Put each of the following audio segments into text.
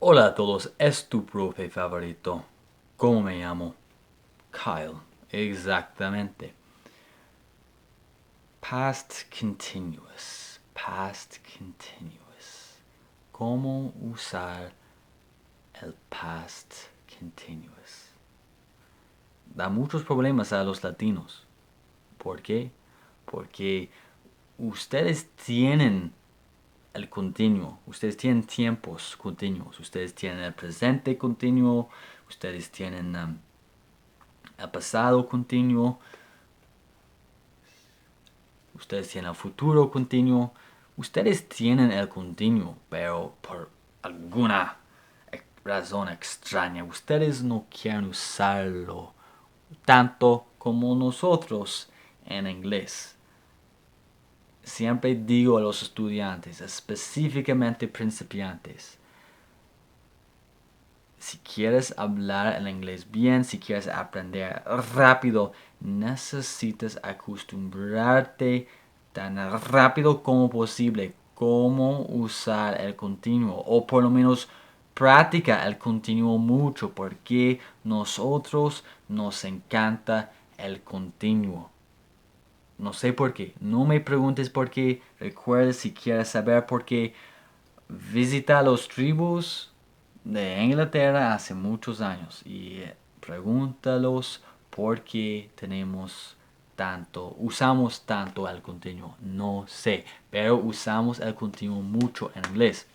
Hola a todos, es tu profe favorito. ¿Cómo me llamo? Kyle. Exactamente. Past continuous. Past continuous. ¿Cómo usar el past continuous? Da muchos problemas a los latinos. ¿Por qué? Porque ustedes tienen el continuo. Ustedes tienen tiempos continuos. Ustedes tienen el presente continuo. Ustedes tienen el pasado continuo. Ustedes tienen el futuro continuo. Ustedes tienen el continuo, pero por alguna razón extraña, ustedes no quieren usarlo tanto como nosotros en inglés. Siempre digo a los estudiantes, específicamente principiantes, si quieres hablar el inglés bien, si quieres aprender rápido, necesitas acostumbrarte tan rápido como posible cómo usar el continuo, o por lo menos practica el continuo mucho, porque nosotros nos encanta el continuo. No sé por qué, no me preguntes por qué, recuerda si quieres saber por qué, visita los tribus de Inglaterra hace muchos años y pregúntalos por qué usamos tanto el continuo. No sé, pero usamos el continuo mucho en inglés.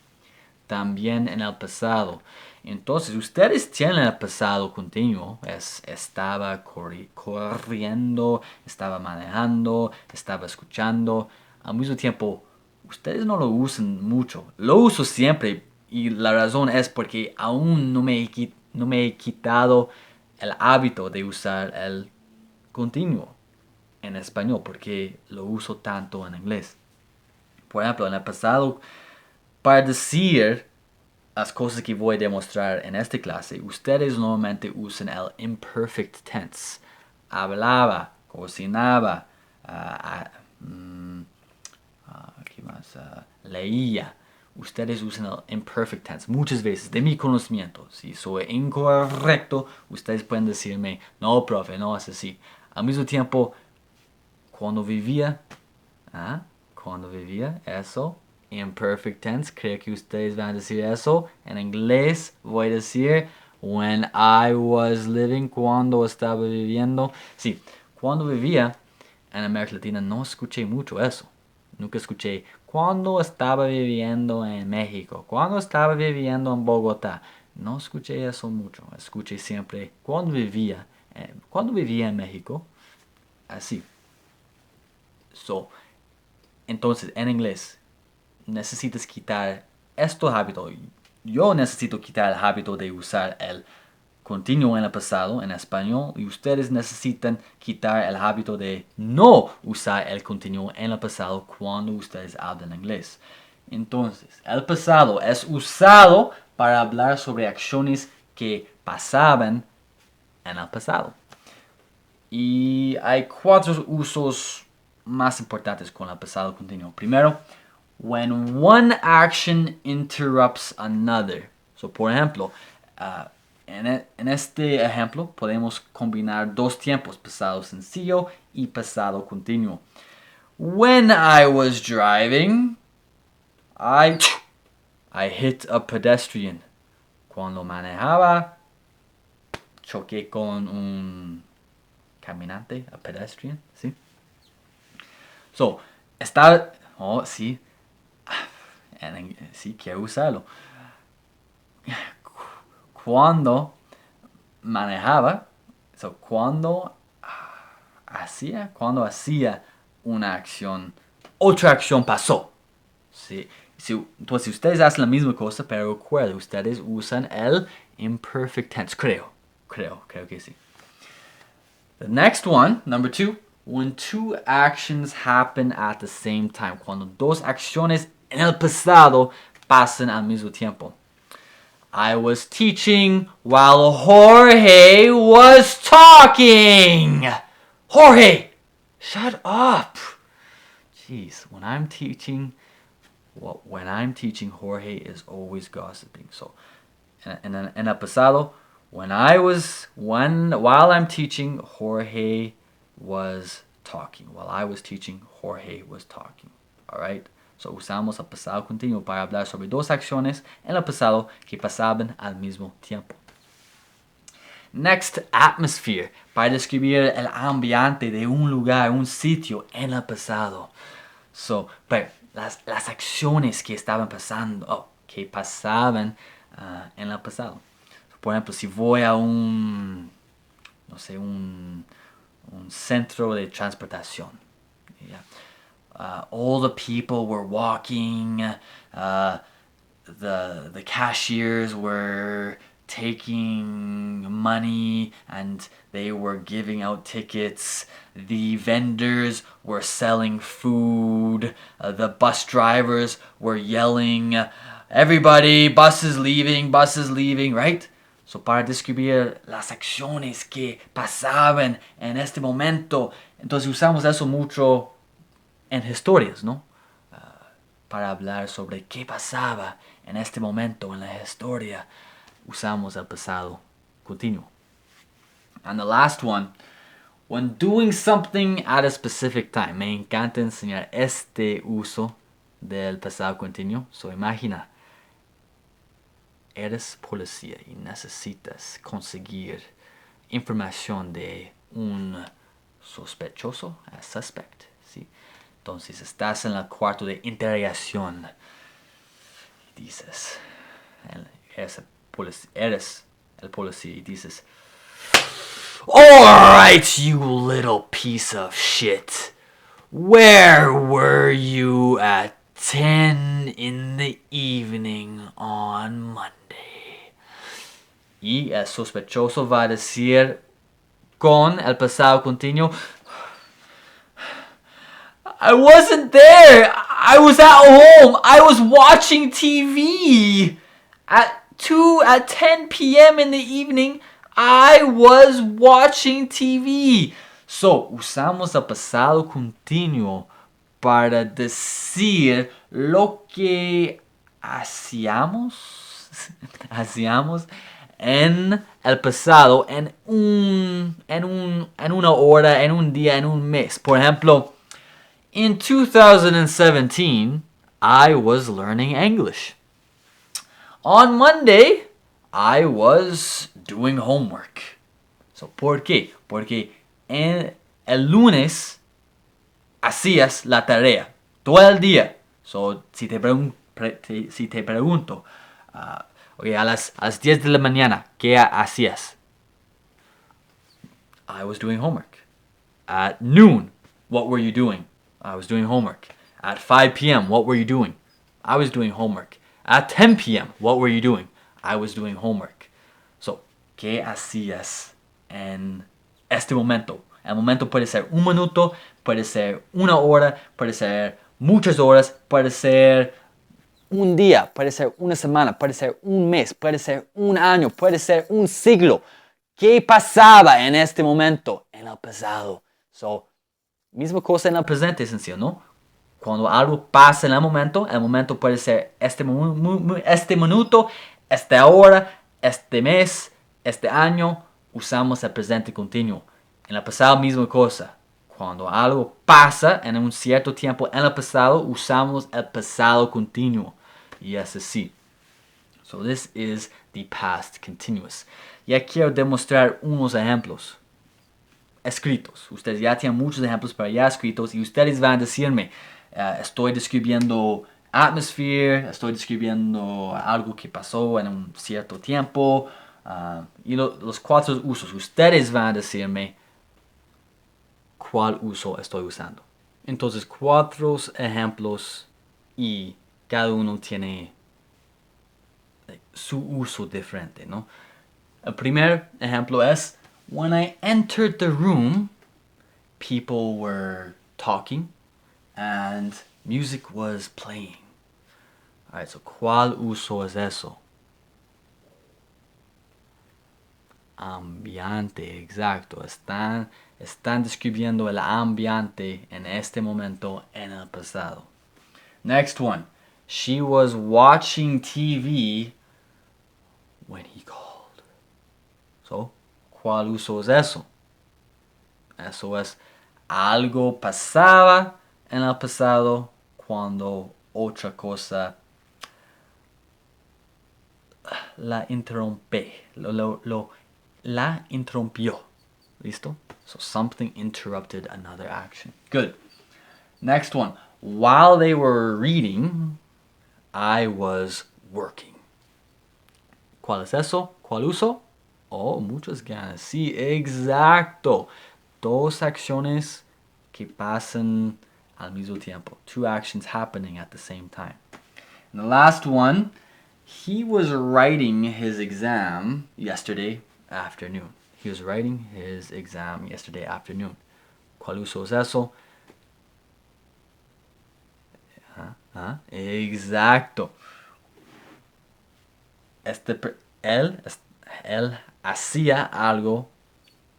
También en el pasado. Entonces, ustedes tienen el pasado continuo. Estaba corriendo, estaba manejando, estaba escuchando. Al mismo tiempo, ustedes no lo usan mucho. Lo uso siempre y la razón es porque aún no me he quitado el hábito de usar el continuo en español porque lo uso tanto en inglés. Por ejemplo, en el pasado, para decir las cosas que voy a demostrar en esta clase, ustedes normalmente usan el imperfect tense. Hablaba, cocinaba, ah, ¿qué más? Leía. Ustedes usan el imperfect tense muchas veces, de mi conocimiento. Si soy incorrecto, ustedes pueden decirme, no, profe, no es así. Al mismo tiempo, cuando vivía, cuando vivía, eso, imperfect tense, creo que ustedes van a decir eso. En inglés voy a decir, when I was living, cuando estaba viviendo. Sí, cuando vivía en América Latina no escuché mucho eso. Nunca escuché cuando estaba viviendo en México, cuando estaba viviendo en Bogotá. No escuché eso mucho. Escuché siempre cuando vivía en México. Así. So, entonces, en inglés, necesitas quitar estos hábitos. Yo necesito quitar el hábito de usar el continuo en el pasado en español y ustedes necesitan quitar el hábito de no usar el continuo en el pasado cuando ustedes hablan inglés. Entonces, el pasado es usado para hablar sobre acciones que pasaban en el pasado. Y hay 4 usos más importantes con el pasado continuo. Primero, when one action interrupts another. So, por ejemplo, en este ejemplo podemos combinar 2 tiempos, pasado sencillo y pasado continuo. When I was driving, I hit a pedestrian. Cuando manejaba, choqué con un caminante, a pedestrian, ¿sí? So, sí, sí, quiero usarlo. Cuando manejaba, cuando hacía una acción, otra acción pasó. Sí, entonces ustedes hacen la misma cosa, pero recuerden, ustedes usan el imperfect tense, creo que sí. The next one, number 2, when 2 actions happen at the same time. Cuando 2 acciones en el pasado pasan al mismo tiempo. I was teaching while Jorge was talking. Jorge, shut up. Jeez, when I'm teaching, Jorge is always gossiping. So, En el pasado, while I'm teaching, Jorge was talking. While I was teaching, Jorge was talking. Alright? So usamos el pasado continuo para hablar sobre dos acciones en el pasado que pasaban al mismo tiempo. Next, atmosphere, para describir el ambiente de un lugar, un sitio en el pasado. So, pero las acciones que estaban pasando, que pasaban en el pasado. Por ejemplo, si voy a un centro de transportación. Yeah. All the people were walking. The cashiers were taking money and they were giving out tickets. The vendors were selling food. The bus drivers were yelling, "Everybody, bus is leaving, right?" So, para describir las acciones que pasaban en este momento, entonces usamos eso mucho en historias, ¿no? Para hablar sobre qué pasaba en este momento en la historia, usamos el pasado continuo. And the last one, when doing something at a specific time. Me encanta enseñar este uso del pasado continuo. So, imagina, eres policía y necesitas conseguir información de un sospechoso, a suspect, ¿sí? Entonces estás en el cuarto de interrogación y dices, eres el policía y dices, "Alright, you little piece of shit. Where were you at 10 in the evening on Monday?" Y el sospechoso va a decir con el pasado continuo, "I wasn't there. I was at home. I was watching TV. At 10 p.m. in the evening, I was watching TV." So, usamos el pasado continuo para decir lo que hacíamos en el pasado, en una hora, en un día, en un mes. Por ejemplo, in 2017, I was learning English. On Monday, I was doing homework. So, ¿por qué? Porque el lunes hacías la tarea todo el día. So, si te pregunto, a las 10 de la mañana, ¿qué hacías? I was doing homework. At noon, what were you doing? I was doing homework. At 5 p.m., what were you doing? I was doing homework. At 10 p.m., what were you doing? I was doing homework. So, ¿qué hacías en este momento? El momento puede ser un minuto, puede ser una hora, puede ser muchas horas, puede ser un día, puede ser una semana, puede ser un mes, puede ser un año, puede ser un siglo. ¿Qué pasaba en este momento? En el pasado. So, misma cosa en el presente, sencillo, ¿no? Cuando algo pasa en el momento puede ser este minuto, esta hora, este mes, este año. Usamos el presente continuo. En el pasado, misma cosa. Cuando algo pasa en un cierto tiempo en el pasado, usamos el pasado continuo. Y es así. So this is the past continuous. Ya quiero demostrar unos ejemplos escritos. Ustedes ya tienen muchos ejemplos para ya escritos y ustedes van a decirme, estoy describiendo atmosphere, estoy describiendo algo que pasó en un cierto tiempo, y los 4 usos. Ustedes van a decirme cuál uso estoy usando. Entonces, 4 ejemplos y cada uno tiene su uso diferente, ¿no? El primer ejemplo es, when I entered the room, people were talking and music was playing. Alright, so ¿cuál uso es eso? Ambiente, exacto. Están describiendo el ambiente en este momento en el pasado. Next one. She was watching TV when So, ¿cuál uso es eso? Eso es algo pasaba en el pasado cuando otra cosa la interrumpe, la interrumpió. ¿Listo? So something interrupted another action. Good. Next one. While they were reading, I was working. ¿Cuál es eso? ¿Cuál uso? Oh, muchas ganas. Sí, exacto. Dos acciones que pasan al mismo tiempo. Two actions happening at the same time. And the last one, he was writing his exam yesterday afternoon. He was writing his exam yesterday afternoon. ¿Cuál uso es eso? Exacto. Él hacía algo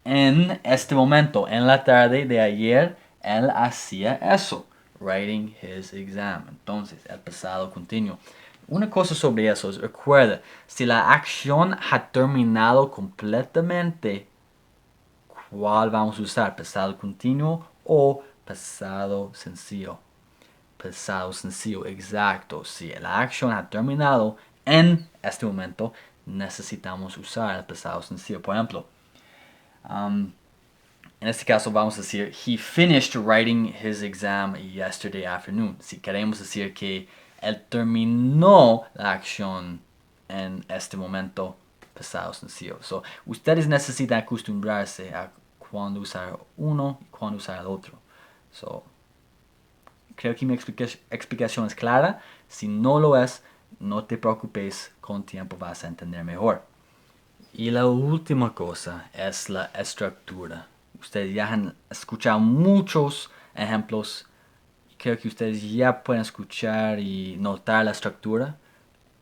en este momento. En la tarde de ayer, él hacía eso. Writing his exam. Entonces, el pasado continuo. Una cosa sobre eso es, recuerda, si la acción ha terminado completamente, ¿cuál vamos a usar? ¿Pasado continuo o pasado sencillo? Pasado sencillo, exacto. Si la acción ha terminado en este momento, necesitamos usar el pasado sencillo. Por ejemplo, en este caso vamos a decir, he finished writing his exam yesterday afternoon. Si queremos decir que él terminó la acción en este momento, pasado sencillo. So, ustedes necesitan acostumbrarse a cuándo usar uno y cuándo usar el otro. So, creo que mi explicación es clara. Si no lo es, no te preocupes, con tiempo vas a entender mejor. Y la última cosa es la estructura. Ustedes ya han escuchado muchos ejemplos. Creo que ustedes ya pueden escuchar y notar la estructura.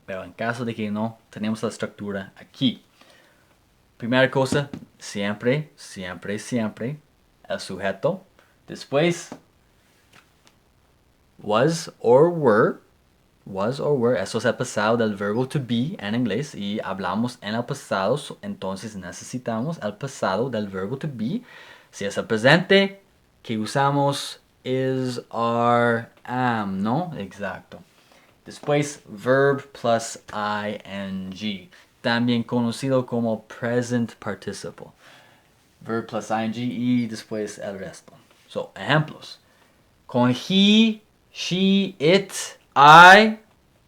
Pero en caso de que no, tenemos la estructura aquí. Primera cosa, siempre, siempre, siempre, el sujeto. Después, was or were. Was or were, eso es el pasado del verbo to be en inglés y hablamos en el pasado, entonces necesitamos el pasado del verbo to be. Si es el presente, que usamos is, are, am, ¿no? Exacto. Después, verb plus ing, también conocido como present participle. Verb plus ing y después el resto. So, ejemplos. Con he, she, it, I,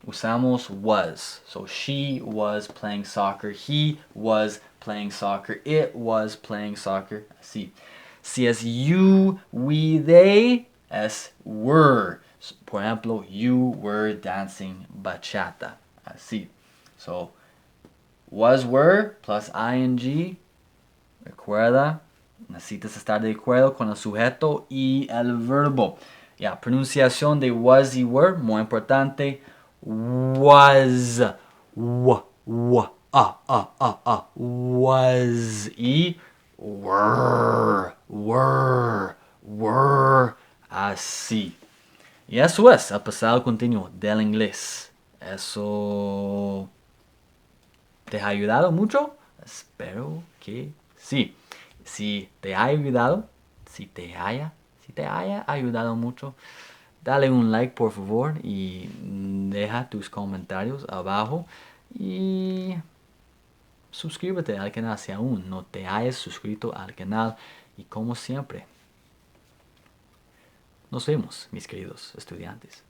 usamos was. So she was playing soccer. He was playing soccer. It was playing soccer. Así. Si es you, we, they, es were. Por ejemplo, you were dancing bachata. Así. So, was, were, plus ing. Recuerda, necesitas estar de acuerdo con el sujeto y el verbo. Ya, pronunciación de was y were, muy importante. Was, was y were, así. Y eso es el pasado continuo del inglés. Eso te ha ayudado mucho. Espero que sí. Si te ha ayudado, si te haya ayudado mucho, dale un like por favor y deja tus comentarios abajo y suscríbete al canal si aún no te hayas suscrito al canal y como siempre, nos vemos mis queridos estudiantes.